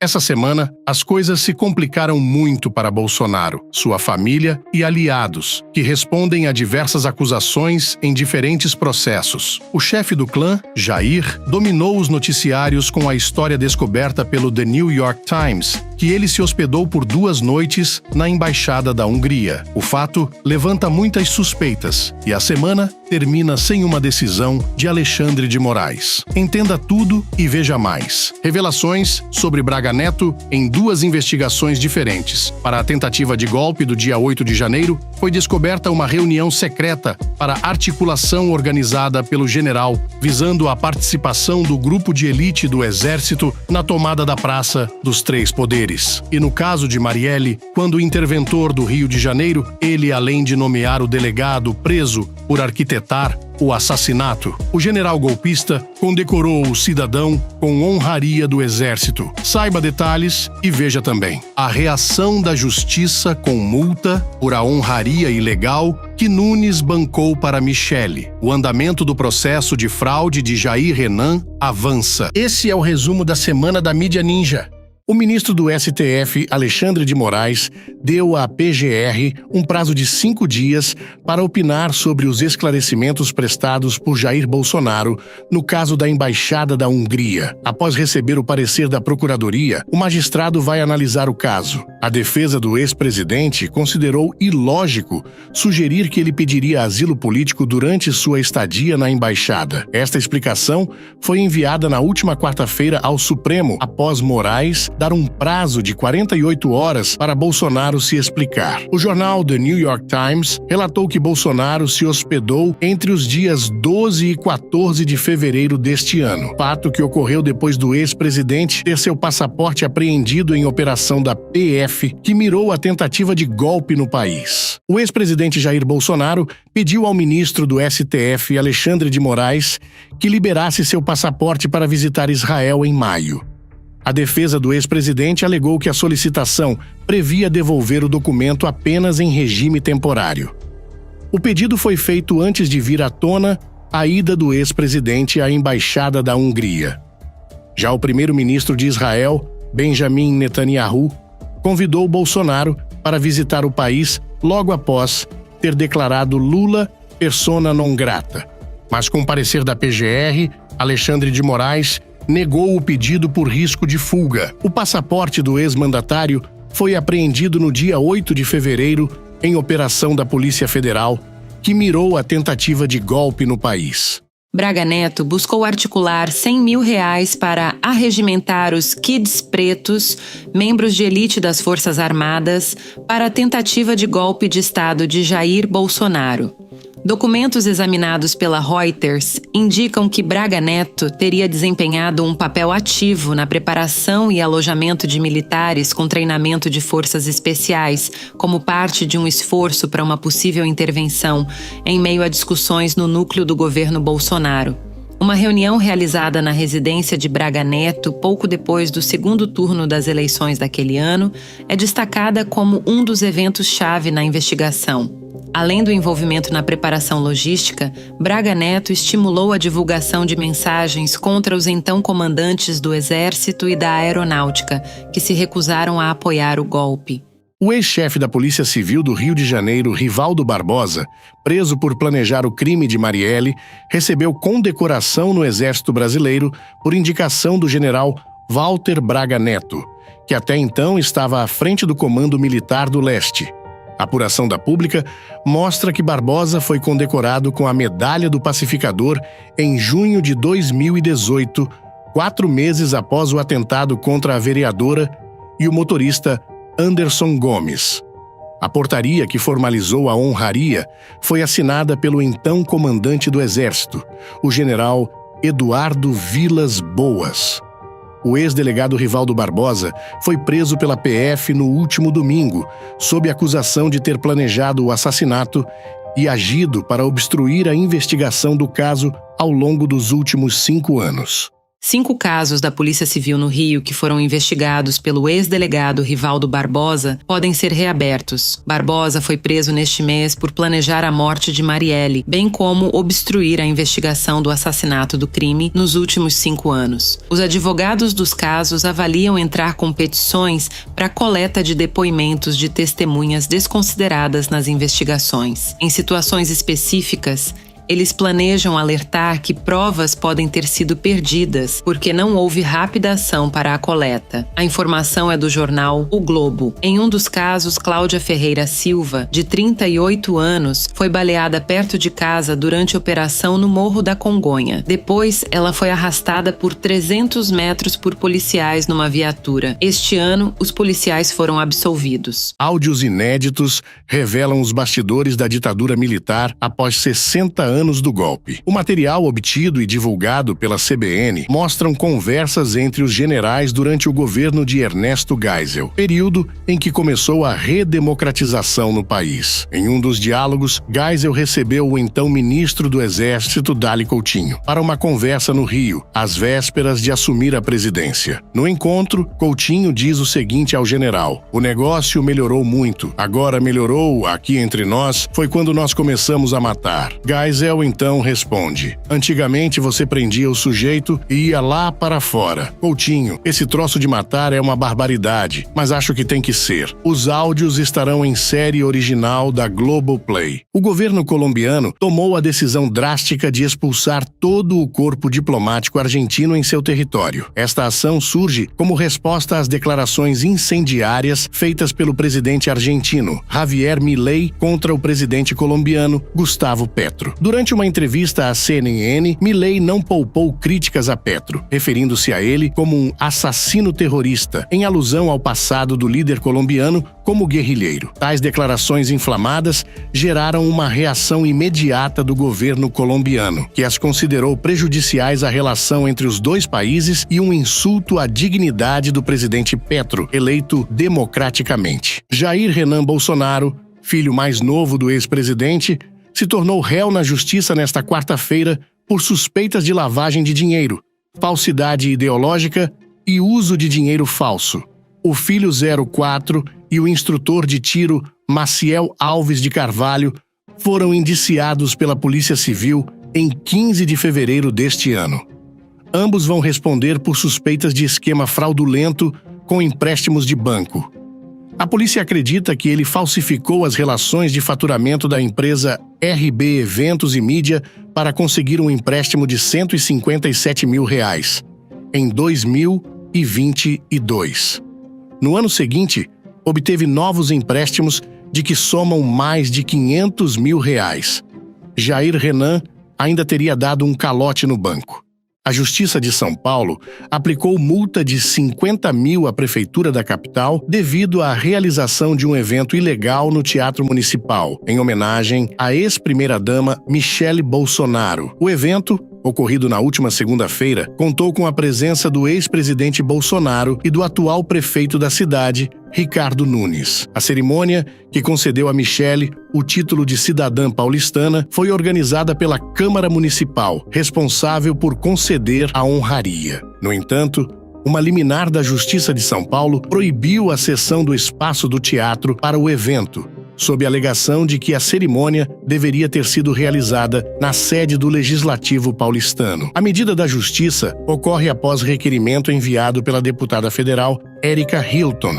Essa semana, as coisas se complicaram muito para Bolsonaro, sua família e aliados, que respondem a diversas acusações em diferentes processos. O chefe do clã, Jair, dominou os noticiários com a história descoberta pelo The New York Times, que ele se hospedou por 2 noites na Embaixada da Hungria. O fato levanta muitas suspeitas e a semana termina sem uma decisão de Alexandre de Moraes. Entenda tudo e veja mais. Revelações sobre Braga Neto em 2 investigações diferentes. Para a tentativa de golpe do dia 8 de janeiro, foi descoberta uma reunião secreta para articulação organizada pelo general, visando a participação do grupo de elite do Exército na tomada da Praça dos Três Poderes. E no caso de Marielle, quando o interventor do Rio de Janeiro, ele, além de nomear o delegado preso por arquitetar o assassinato, o general golpista condecorou o cidadão com honraria do Exército. Saiba detalhes e veja também a reação da Justiça com multa por a honraria ilegal que Nunes bancou para Michele. O andamento do processo de fraude de Jair Renan avança. Esse é o resumo da semana da mídia ninja. O ministro do STF, Alexandre de Moraes, deu à PGR um prazo de 5 dias para opinar sobre os esclarecimentos prestados por Jair Bolsonaro no caso da Embaixada da Hungria. Após receber o parecer da Procuradoria, o magistrado vai analisar o caso. A defesa do ex-presidente considerou ilógico sugerir que ele pediria asilo político durante sua estadia na embaixada. Esta explicação foi enviada na última quarta-feira ao Supremo, após Moraes dar um prazo de 48 horas para Bolsonaro se explicar. O jornal The New York Times relatou que Bolsonaro se hospedou entre os dias 12 e 14 de fevereiro deste ano, fato que ocorreu depois do ex-presidente ter seu passaporte apreendido em operação da PF, que mirou a tentativa de golpe no país. O ex-presidente Jair Bolsonaro pediu ao ministro do STF, Alexandre de Moraes, que liberasse seu passaporte para visitar Israel em maio. A defesa do ex-presidente alegou que a solicitação previa devolver o documento apenas em regime temporário. O pedido foi feito antes de vir à tona a ida do ex-presidente à Embaixada da Hungria. Já o primeiro-ministro de Israel, Benjamin Netanyahu, convidou Bolsonaro para visitar o país logo após ter declarado Lula persona non grata. Mas com o parecer da PGR, Alexandre de Moraes negou o pedido por risco de fuga. O passaporte do ex-mandatário foi apreendido no dia 8 de fevereiro em operação da Polícia Federal, que mirou a tentativa de golpe no país. Braga Neto buscou articular R$100 mil para arregimentar os kids pretos, membros de elite das Forças Armadas, para a tentativa de golpe de Estado de Jair Bolsonaro. Documentos examinados pela Reuters indicam que Braga Neto teria desempenhado um papel ativo na preparação e alojamento de militares com treinamento de forças especiais, como parte de um esforço para uma possível intervenção em meio a discussões no núcleo do governo Bolsonaro. Uma reunião realizada na residência de Braga Neto pouco depois do segundo turno das eleições daquele ano é destacada como um dos eventos-chave na investigação. Além do envolvimento na preparação logística, Braga Neto estimulou a divulgação de mensagens contra os então comandantes do Exército e da Aeronáutica, que se recusaram a apoiar o golpe. O ex-chefe da Polícia Civil do Rio de Janeiro, Rivaldo Barbosa, preso por planejar o crime de Marielle, recebeu condecoração no Exército Brasileiro por indicação do general Walter Braga Neto, que até então estava à frente do Comando Militar do Leste. A apuração da Pública mostra que Barbosa foi condecorado com a Medalha do Pacificador em junho de 2018, 4 meses após o atentado contra a vereadora e o motorista Anderson Gomes. A portaria que formalizou a honraria foi assinada pelo então comandante do Exército, o general Eduardo Vilas Boas. O ex-delegado Rivaldo Barbosa foi preso pela PF no último domingo, sob acusação de ter planejado o assassinato e agido para obstruir a investigação do caso ao longo dos últimos 5 anos. 5 casos da Polícia Civil no Rio que foram investigados pelo ex-delegado Rivaldo Barbosa podem ser reabertos. Barbosa foi preso neste mês por planejar a morte de Marielle, bem como obstruir a investigação do assassinato do crime nos últimos 5 anos. Os advogados dos casos avaliam entrar com petições para coleta de depoimentos de testemunhas desconsideradas nas investigações. Em situações específicas, eles planejam alertar que provas podem ter sido perdidas porque não houve rápida ação para a coleta. A informação é do jornal O Globo. Em um dos casos, Cláudia Ferreira Silva, de 38 anos, foi baleada perto de casa durante operação no Morro da Congonha. Depois, ela foi arrastada por 300 metros por policiais numa viatura. Este ano, os policiais foram absolvidos. Áudios inéditos revelam os bastidores da ditadura militar após 60 anos do golpe. O material obtido e divulgado pela CBN mostram conversas entre os generais durante o governo de Ernesto Geisel, período em que começou a redemocratização no país. Em um dos diálogos, Geisel recebeu o então ministro do Exército, Dali Coutinho, para uma conversa no Rio, às vésperas de assumir a presidência. No encontro, Coutinho diz o seguinte ao general: "O negócio melhorou muito. Agora melhorou, aqui entre nós, foi quando nós começamos a matar." Geisel então responde: "Antigamente você prendia o sujeito e ia lá para fora. Coutinho, esse troço de matar é uma barbaridade, mas acho que tem que ser." Os áudios estarão em série original da Globoplay. O governo colombiano tomou a decisão drástica de expulsar todo o corpo diplomático argentino em seu território. Esta ação surge como resposta às declarações incendiárias feitas pelo presidente argentino, Javier Milei, contra o presidente colombiano, Gustavo Petro. Durante uma entrevista à CNN, Milei não poupou críticas a Petro, referindo-se a ele como um assassino terrorista, em alusão ao passado do líder colombiano como guerrilheiro. Tais declarações inflamadas geraram uma reação imediata do governo colombiano, que as considerou prejudiciais à relação entre os dois países e um insulto à dignidade do presidente Petro, eleito democraticamente. Jair Renan Bolsonaro, filho mais novo do ex-presidente, se tornou réu na justiça nesta quarta-feira por suspeitas de lavagem de dinheiro, falsidade ideológica e uso de dinheiro falso. O filho 04 e o instrutor de tiro Maciel Alves de Carvalho foram indiciados pela Polícia Civil em 15 de fevereiro deste ano. Ambos vão responder por suspeitas de esquema fraudulento com empréstimos de banco. A polícia acredita que ele falsificou as relações de faturamento da empresa RB Eventos e Mídia para conseguir um empréstimo de R$157 mil em 2022. No ano seguinte, obteve novos empréstimos de que somam mais de R$500 mil. Jair Renan ainda teria dado um calote no banco. A Justiça de São Paulo aplicou multa de 50 mil à Prefeitura da capital devido à realização de um evento ilegal no Teatro Municipal, em homenagem à ex-primeira-dama Michele Bolsonaro. O evento, ocorrido na última segunda-feira, contou com a presença do ex-presidente Bolsonaro e do atual prefeito da cidade, Ricardo Nunes. A cerimônia, que concedeu a Michele o título de cidadã paulistana, foi organizada pela Câmara Municipal, responsável por conceder a honraria. No entanto, uma liminar da Justiça de São Paulo proibiu a cessão do espaço do teatro para o evento, sob a alegação de que a cerimônia deveria ter sido realizada na sede do Legislativo paulistano. A medida da Justiça ocorre após requerimento enviado pela deputada federal Érica Hilton.